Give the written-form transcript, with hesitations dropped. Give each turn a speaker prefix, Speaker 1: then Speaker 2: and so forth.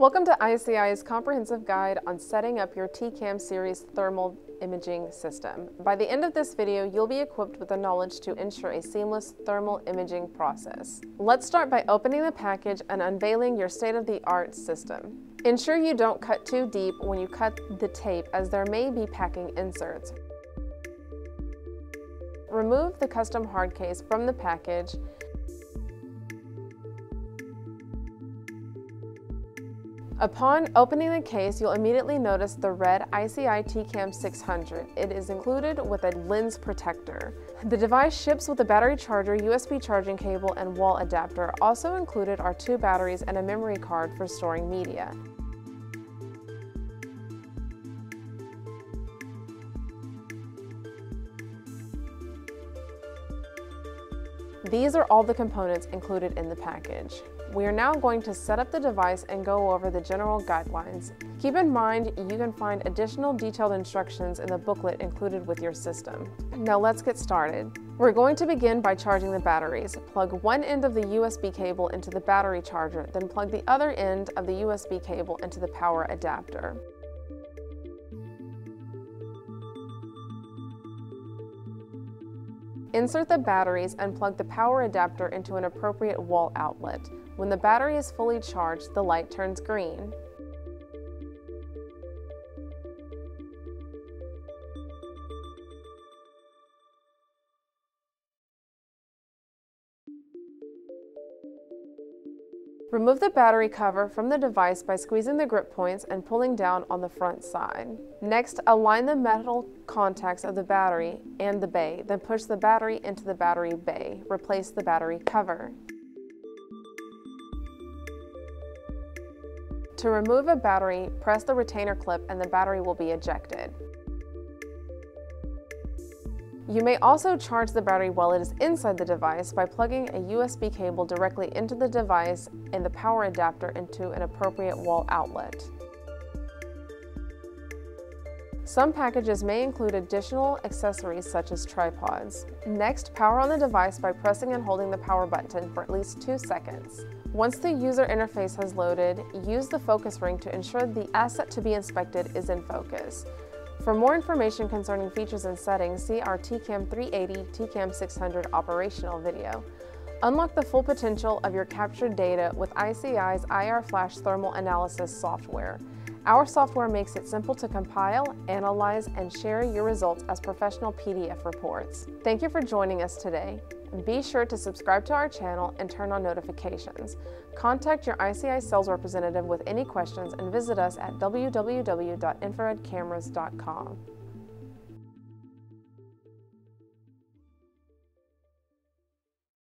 Speaker 1: Welcome to ICI's comprehensive guide on setting up your TCAM series thermal imaging system. By the end of this video, you'll be equipped with the knowledge to ensure a seamless thermal imaging process. Let's start by opening the package and unveiling your state-of-the-art system. Ensure you don't cut too deep when you cut the tape, as there may be packing inserts. Remove the custom hard case from the package. Upon opening the case, you'll immediately notice the red ICI TCAM 600. It is included with a lens protector. The device ships with a battery charger, USB charging cable, and wall adapter. Also included are 2 batteries and a memory card for storing media. These are all the components included in the package. We are now going to set up the device and go over the general guidelines. Keep in mind, you can find additional detailed instructions in the booklet included with your system. Now let's get started. We're going to begin by charging the batteries. Plug one end of the USB cable into the battery charger, then plug the other end of the USB cable into the power adapter. Insert the batteries and plug the power adapter into an appropriate wall outlet. When the battery is fully charged, the light turns green. Remove the battery cover from the device by squeezing the grip points and pulling down on the front side. Next, align the metal contacts of the battery and the bay, then push the battery into the battery bay. Replace the battery cover. To remove a battery, press the retainer clip and the battery will be ejected. You may also charge the battery while it is inside the device by plugging a USB cable directly into the device and the power adapter into an appropriate wall outlet. Some packages may include additional accessories such as tripods. Next, power on the device by pressing and holding the power button for at least 2 seconds. Once the user interface has loaded, use the focus ring to ensure the asset to be inspected is in focus. For more information concerning features and settings, see our TCAM 380 TCAM 600 operational video. Unlock the full potential of your captured data with ICI's IR Flash Thermal Analysis software. Our software makes it simple to compile, analyze, and share your results as professional PDF reports. Thank you for joining us today. Be sure to subscribe to our channel and turn on notifications. Contact your ICI sales representative with any questions and visit us at www.infraredcameras.com.